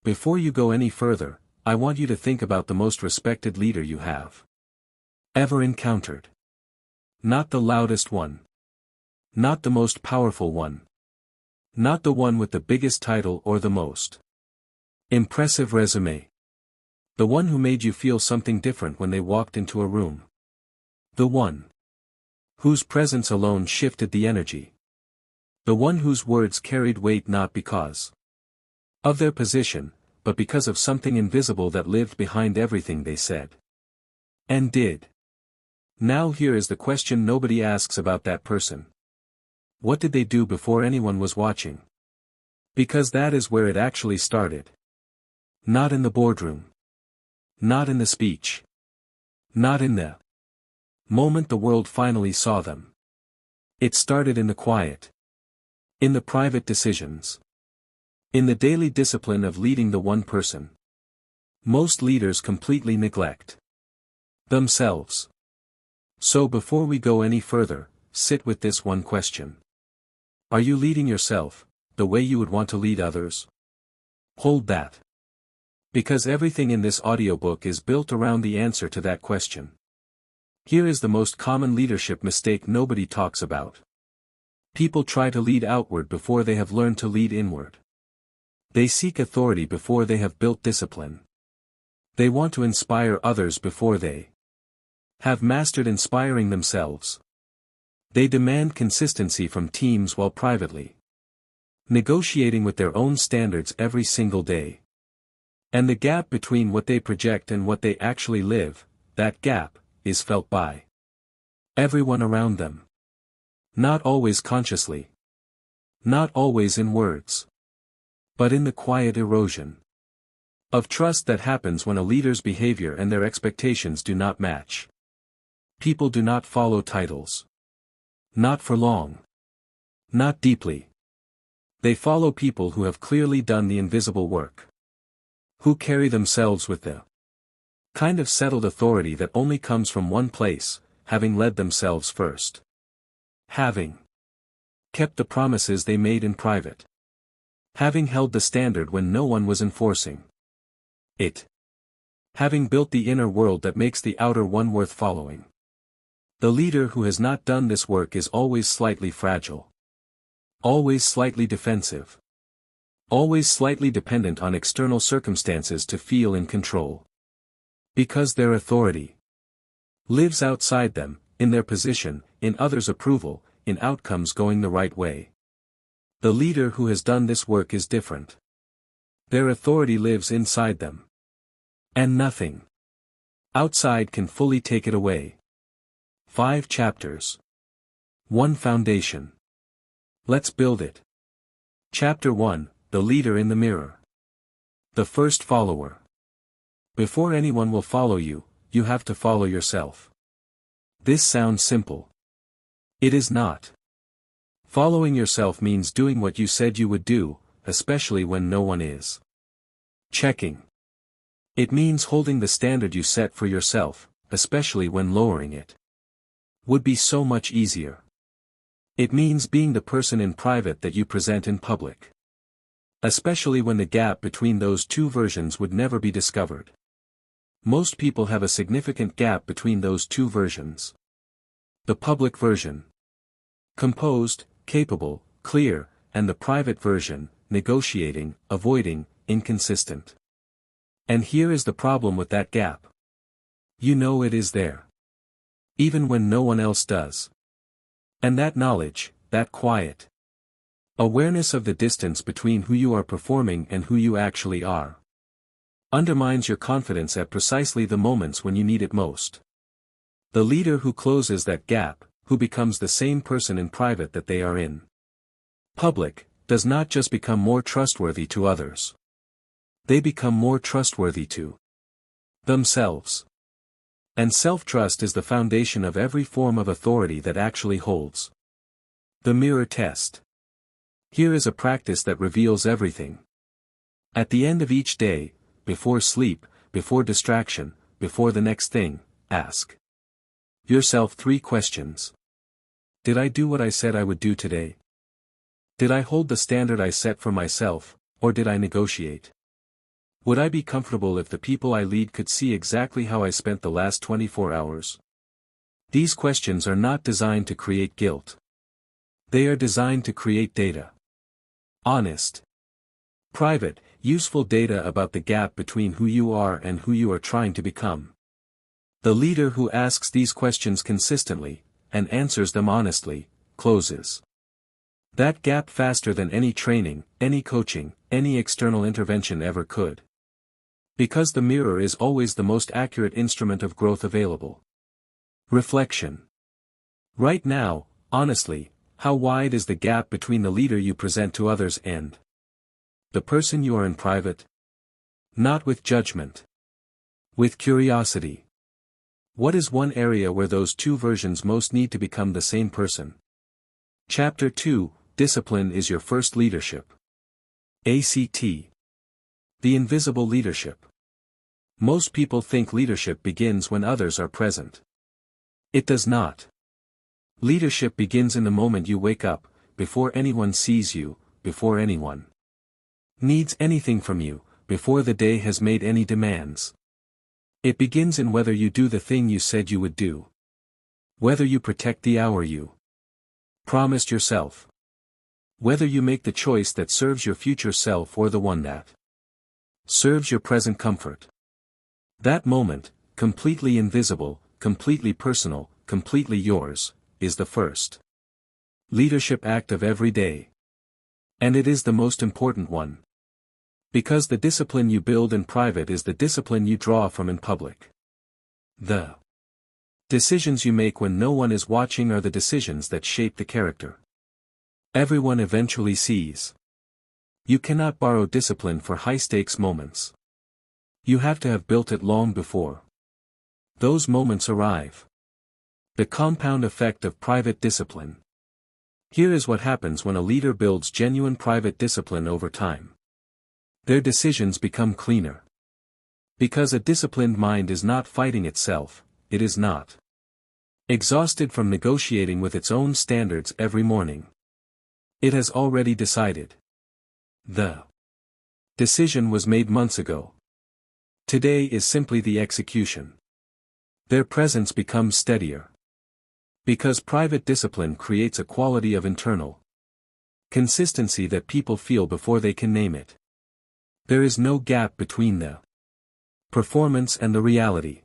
Before you go any further, I want you to think about the most respected leader you have ever encountered. Not the loudest one. Not the most powerful one. Not the one with the biggest title or the most impressive resume. The one who made you feel something different when they walked into a room. The one whose presence alone shifted the energy. The one whose words carried weight not because of their position, but because of something invisible that lived behind everything they said and did. Now here is the question nobody asks about that person. What did they do before anyone was watching? Because that is where it actually started. Not in the boardroom. Not in the speech. Not in the moment the world finally saw them. It started in the quiet. In the private decisions. In the daily discipline of leading the one person most leaders completely neglect. Themselves. So before we go any further, sit with this one question. Are you leading yourself, the way you would want to lead others? Hold that. Because everything in this audiobook is built around the answer to that question. Here is the most common leadership mistake nobody talks about. People try to lead outward before they have learned to lead inward. They seek authority before they have built discipline. They want to inspire others before they have mastered inspiring themselves. They demand consistency from teams while privately negotiating with their own standards every single day. And the gap between what they project and what they actually live, that gap, is felt by everyone around them. Not always consciously. Not always in words. But in the quiet erosion of trust that happens when a leader's behavior and their expectations do not match. People do not follow titles. Not for long. Not deeply. They follow people who have clearly done the invisible work. Who carry themselves with the kind of settled authority that only comes from one place, having led themselves first. Having kept the promises they made in private. Having held the standard when no one was enforcing it. Having built the inner world that makes the outer one worth following. The leader who has not done this work is always slightly fragile. Always slightly defensive. Always slightly dependent on external circumstances to feel in control. Because their authority lives outside them, in their position, in others' approval, in outcomes going the right way. The leader who has done this work is different. Their authority lives inside them. And nothing outside can fully take it away. 5 chapters. 1 foundation. Let's build it. Chapter 1, The Leader in the Mirror. The first follower. Before anyone will follow you, you have to follow yourself. This sounds simple. It is not. Following yourself means doing what you said you would do, especially when no one is checking. It means holding the standard you set for yourself, especially when lowering it would be so much easier. It means being the person in private that you present in public. Especially when the gap between those two versions would never be discovered. Most people have a significant gap between those two versions. The public version. Composed, capable, clear, and the private version, negotiating, avoiding, inconsistent. And here is the problem with that gap. You know it is there. Even when no one else does. And that knowledge, that quiet awareness of the distance between who you are performing and who you actually are, undermines your confidence at precisely the moments when you need it most. The leader who closes that gap, who becomes the same person in private that they are in public, does not just become more trustworthy to others. They become more trustworthy to themselves. And self-trust is the foundation of every form of authority that actually holds. The mirror test. Here is a practice that reveals everything. At the end of each day, before sleep, before distraction, before the next thing, ask yourself 3 questions. Did I do what I said I would do today? Did I hold the standard I set for myself, or did I negotiate? Would I be comfortable if the people I lead could see exactly how I spent the last 24 hours? These questions are not designed to create guilt. They are designed to create data. Honest, private, useful data about the gap between who you are and who you are trying to become. The leader who asks these questions consistently, and answers them honestly, closes that gap faster than any training, any coaching, any external intervention ever could. Because the mirror is always the most accurate instrument of growth available. Reflection. Right now, honestly, how wide is the gap between the leader you present to others and the person you are in private? Not with judgment. With curiosity. What is one area where those two versions most need to become the same person? Chapter 2, Discipline is your first leadership. ACT. The invisible leadership. Most people think leadership begins when others are present. It does not. Leadership begins in the moment you wake up, before anyone sees you, before anyone needs anything from you, before the day has made any demands. It begins in whether you do the thing you said you would do. Whether you protect the hour you promised yourself. Whether you make the choice that serves your future self or the one that serves your present comfort. That moment, completely invisible, completely personal, completely yours, is the first leadership act of every day. And it is the most important one. Because the discipline you build in private is the discipline you draw from in public. The decisions you make when no one is watching are the decisions that shape the character everyone eventually sees. You cannot borrow discipline for high-stakes moments. You have to have built it long before those moments arrive. The compound effect of private discipline. Here is what happens when a leader builds genuine private discipline over time. Their decisions become cleaner. Because a disciplined mind is not fighting itself, it is not exhausted from negotiating with its own standards every morning. It has already decided. The decision was made months ago. Today is simply the execution. Their presence becomes steadier. Because private discipline creates a quality of internal consistency that people feel before they can name it. There is no gap between the performance and the reality.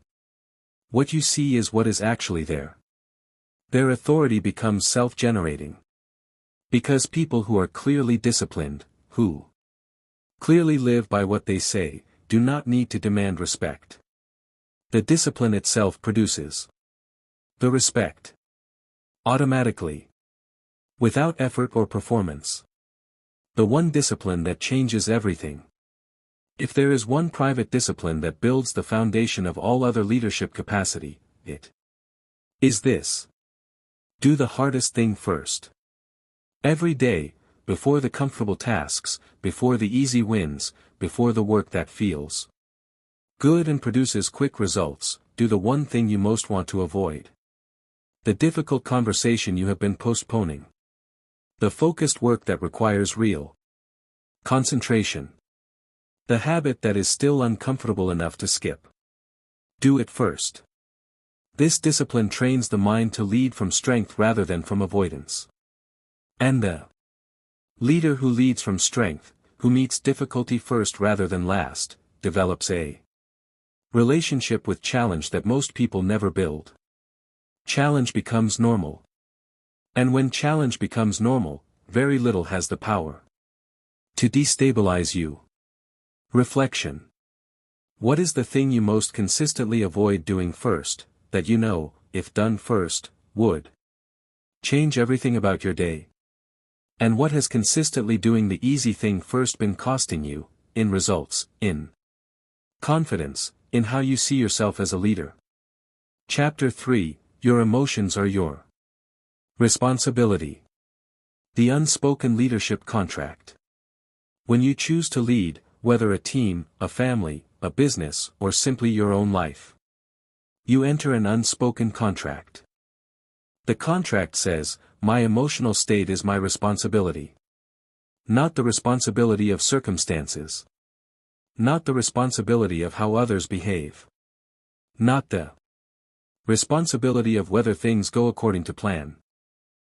What you see is what is actually there. Their authority becomes self-generating. Because people who are clearly disciplined, who clearly live by what they say, do not need to demand respect. The discipline itself produces the respect. Automatically. Without effort or performance. The one discipline that changes everything. If there is one private discipline that builds the foundation of all other leadership capacity, it is this. Do the hardest thing first. Every day, before the comfortable tasks, before the easy wins, before the work that feels good and produces quick results, do the one thing you most want to avoid. The difficult conversation you have been postponing. The focused work that requires real concentration. The habit that is still uncomfortable enough to skip. Do it first. This discipline trains the mind to lead from strength rather than from avoidance. And the leader who leads from strength, who meets difficulty first rather than last, develops a relationship with challenge that most people never build. Challenge becomes normal. And when challenge becomes normal, very little has the power to destabilize you. Reflection. What is the thing you most consistently avoid doing first, that you know, if done first, would change everything about your day? And what has consistently doing the easy thing first been costing you, in results, in confidence, in how you see yourself as a leader? Chapter 3, Your emotions are your responsibility. The unspoken leadership contract. When you choose to lead, whether a team, a family, a business, or simply your own life, you enter an unspoken contract. The contract says, my emotional state is my responsibility. Not the responsibility of circumstances. Not the responsibility of how others behave. Not the responsibility of whether things go according to plan.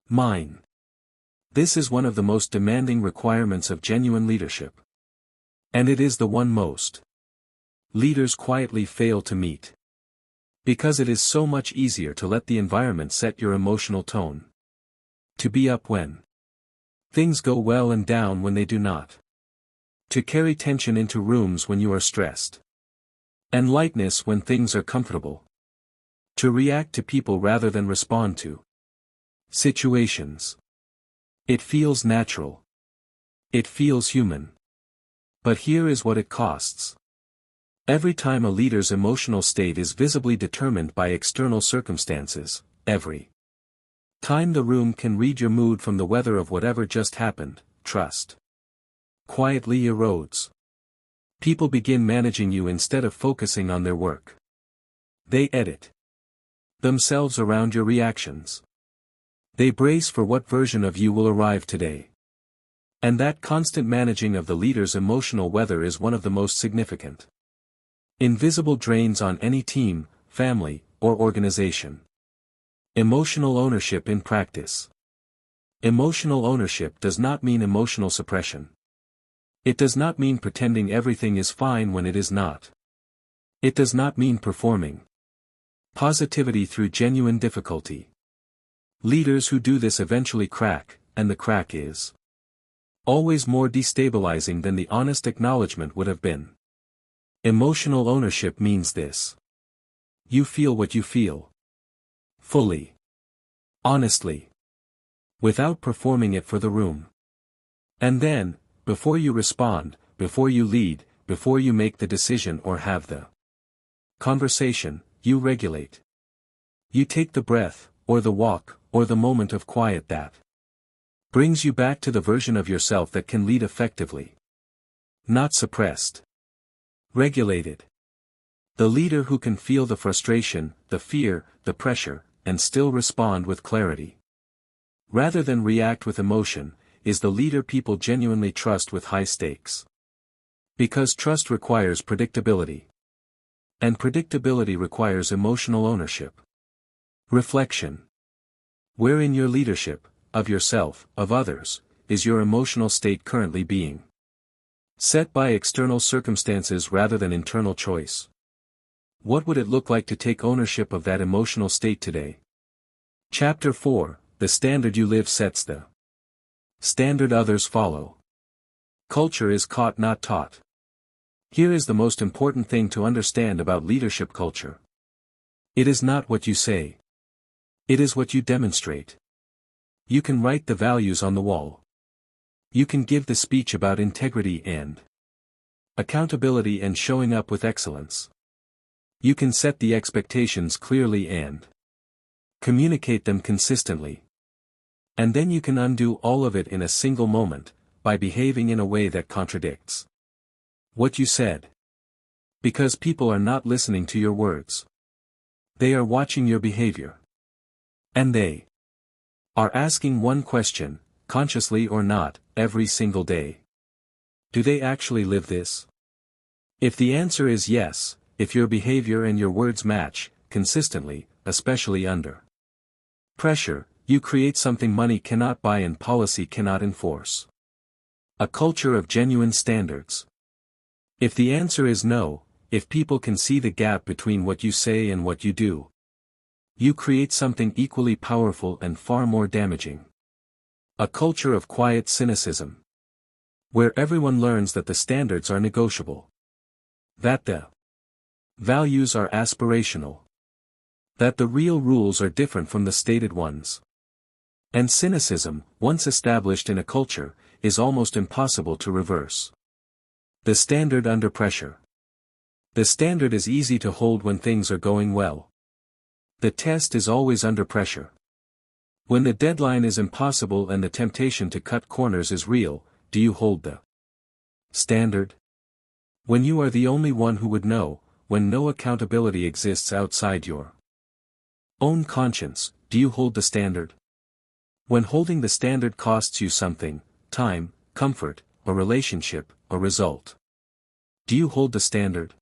Mine. This is one of the most demanding requirements of genuine leadership. And it is the one most leaders quietly fail to meet. Because it is so much easier to let the environment set your emotional tone. To be up when things go well and down when they do not. To carry tension into rooms when you are stressed. And lightness when things are comfortable. To react to people rather than respond to situations. It feels natural. It feels human. But here is what it costs. Every time a leader's emotional state is visibly determined by external circumstances, every time the room can read your mood from the weather of whatever just happened, trust quietly erodes. People begin managing you instead of focusing on their work. They edit themselves around your reactions. They brace for what version of you will arrive today. And that constant managing of the leader's emotional weather is one of the most significant invisible drains on any team, family, or organization. Emotional ownership in practice. Emotional ownership does not mean emotional suppression. It does not mean pretending everything is fine when it is not. It does not mean performing positivity through genuine difficulty. Leaders who do this eventually crack, and the crack is always more destabilizing than the honest acknowledgement would have been. Emotional ownership means this. You feel what you feel. Fully. Honestly. Without performing it for the room. And then, before you respond, before you lead, before you make the decision or have the conversation, you regulate. You take the breath, or the walk, or the moment of quiet that brings you back to the version of yourself that can lead effectively. Not suppressed. Regulated. The leader who can feel the frustration, the fear, the pressure, and still respond with clarity. Rather than react with emotion, is the leader people genuinely trust with high stakes. Because trust requires predictability. And predictability requires emotional ownership. Reflection. Where in your leadership, of yourself, of others, is your emotional state currently being set by external circumstances rather than internal choice? What would it look like to take ownership of that emotional state today? Chapter 4, The standard you live sets the standard others follow. Culture is caught not taught. Here is the most important thing to understand about leadership culture. It is not what you say. It is what you demonstrate. You can write the values on the wall. You can give the speech about integrity and accountability and showing up with excellence. You can set the expectations clearly and communicate them consistently. And then you can undo all of it in a single moment, by behaving in a way that contradicts what you said. Because people are not listening to your words. They are watching your behavior. And they are asking one question, consciously or not, every single day. Do they actually live this? If the answer is yes, if your behavior and your words match, consistently, especially under pressure, you create something money cannot buy and policy cannot enforce. A culture of genuine standards. If the answer is no, if people can see the gap between what you say and what you do, you create something equally powerful and far more damaging. A culture of quiet cynicism. Where everyone learns that the standards are negotiable. That the values are aspirational. That the real rules are different from the stated ones. And cynicism, once established in a culture, is almost impossible to reverse. The standard under pressure. The standard is easy to hold when things are going well. The test is always under pressure. When the deadline is impossible and the temptation to cut corners is real, do you hold the standard? When you are the only one who would know, when no accountability exists outside your own conscience, do you hold the standard? When holding the standard costs you something, time, comfort, a relationship, a result. Do you hold the standard?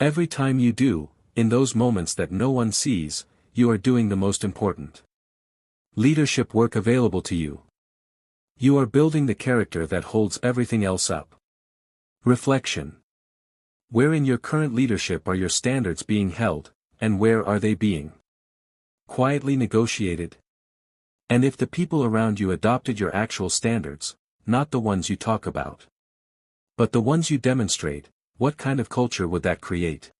Every time you do, in those moments that no one sees, you are doing the most important leadership work available to you. You are building the character that holds everything else up. Reflection. Where in your current leadership are your standards being held, and where are they being quietly negotiated? And if the people around you adopted your actual standards, not the ones you talk about, but the ones you demonstrate, what kind of culture would that create?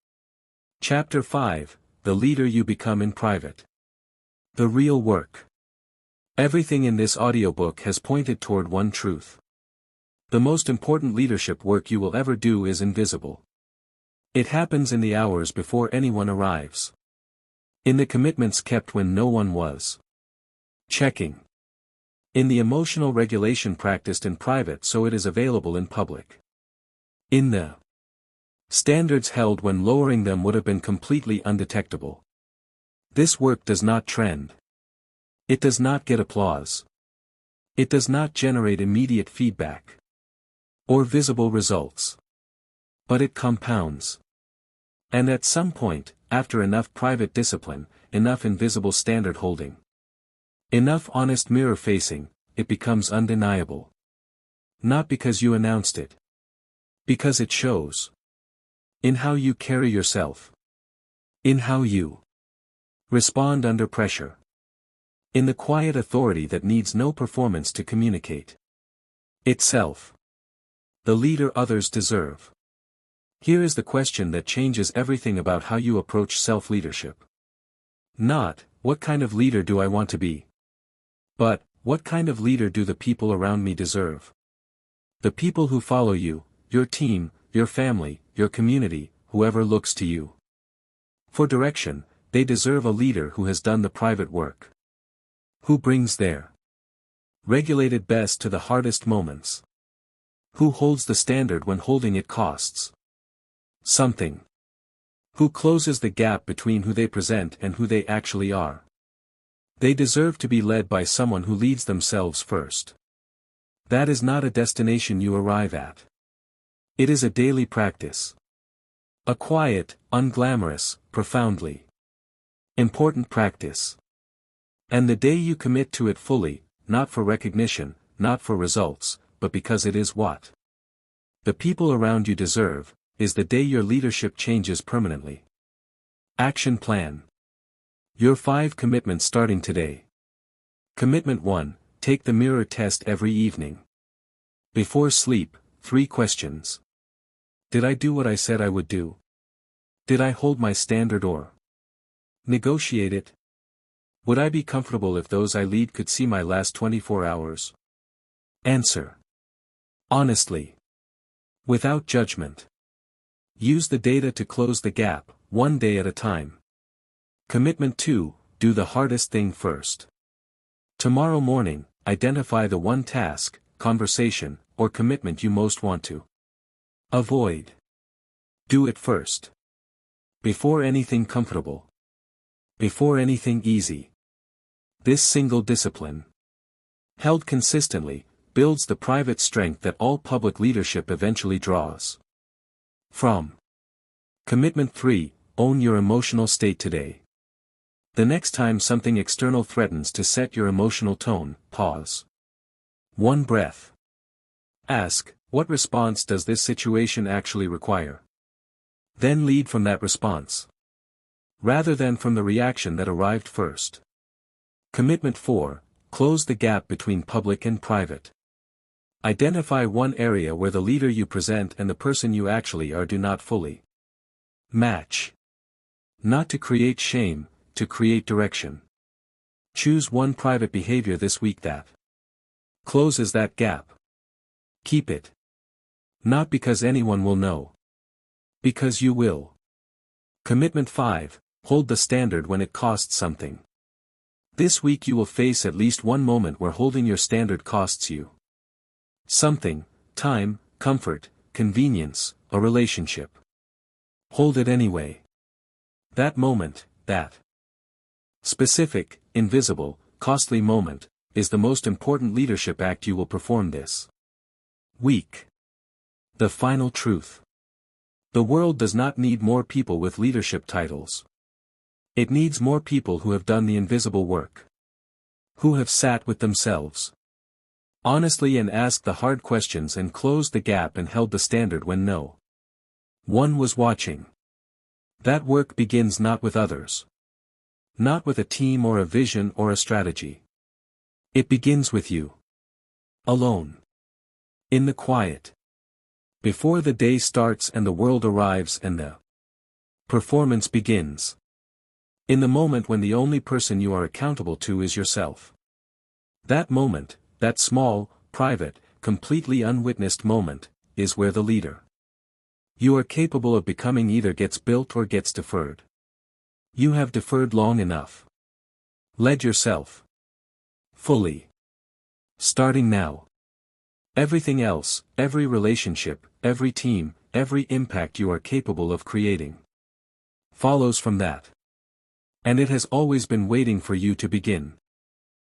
Chapter 5, The Leader You Become in Private. The Real Work. Everything in this audiobook has pointed toward one truth. The most important leadership work you will ever do is invisible. It happens in the hours before anyone arrives. In the commitments kept when no one was checking. In the emotional regulation practiced in private so it is available in public. In the standards held when lowering them would have been completely undetectable. This work does not trend. It does not get applause. It does not generate immediate feedback or visible results. But it compounds. And at some point, after enough private discipline, enough invisible standard holding, enough honest mirror facing, it becomes undeniable. Not because you announced it. Because it shows. In how you carry yourself. In how you respond under pressure. In the quiet authority that needs no performance to communicate itself. The leader others deserve. Here is the question that changes everything about how you approach self-leadership. Not, what kind of leader do I want to be? But, what kind of leader do the people around me deserve? The people who follow you, your team, your family, your community, whoever looks to you for direction, they deserve a leader who has done the private work. Who brings their regulated best to the hardest moments. Who holds the standard when holding it costs something. Who closes the gap between who they present and who they actually are. They deserve to be led by someone who leads themselves first. That is not a destination you arrive at. It is a daily practice. A quiet, unglamorous, profoundly important practice. And the day you commit to it fully, not for recognition, not for results, but because it is what the people around you deserve, is the day your leadership changes permanently. Action Plan. Your 5 commitments starting today. Commitment 1, take the mirror test every evening. Before sleep, 3 questions. Did I do what I said I would do? Did I hold my standard or negotiate it? Would I be comfortable if those I lead could see my last 24 hours? Answer. Honestly. Without judgment. Use the data to close the gap, one day at a time. Commitment 2, do the hardest thing first. Tomorrow morning, identify the one task, conversation, or commitment you most want to avoid. Do it first. Before anything comfortable. Before anything easy. This single discipline, held consistently, builds the private strength that all public leadership eventually draws from. Commitment 3, own your emotional state today. The next time something external threatens to set your emotional tone, pause. 1 breath. Ask, what response does this situation actually require? Then lead from that response, rather than from the reaction that arrived first. Commitment 4, close the gap between public and private. Identify one area where the leader you present and the person you actually are do not fully match. Not to create shame, to create direction. Choose one private behavior this week that closes that gap. Keep it. Not because anyone will know. Because you will. Commitment 5, hold the standard when it costs something. This week you will face at least one moment where holding your standard costs you something, time, comfort, convenience, a relationship. Hold it anyway. That moment, that specific, invisible, costly moment, is the most important leadership act you will perform this week. The final truth. The world does not need more people with leadership titles. It needs more people who have done the invisible work. Who have sat with themselves honestly and asked the hard questions and closed the gap and held the standard when no one was watching. That work begins not with others. Not with a team or a vision or a strategy. It begins with you. Alone. In the quiet. Before the day starts and the world arrives and the performance begins. In the moment when the only person you are accountable to is yourself. That moment, that small, private, completely unwitnessed moment, is where the leader you are capable of becoming either gets built or gets deferred. You have deferred long enough. Led yourself. Fully. Starting now. Everything else, every relationship, every team, every impact you are capable of creating, follows from that. And it has always been waiting for you to begin.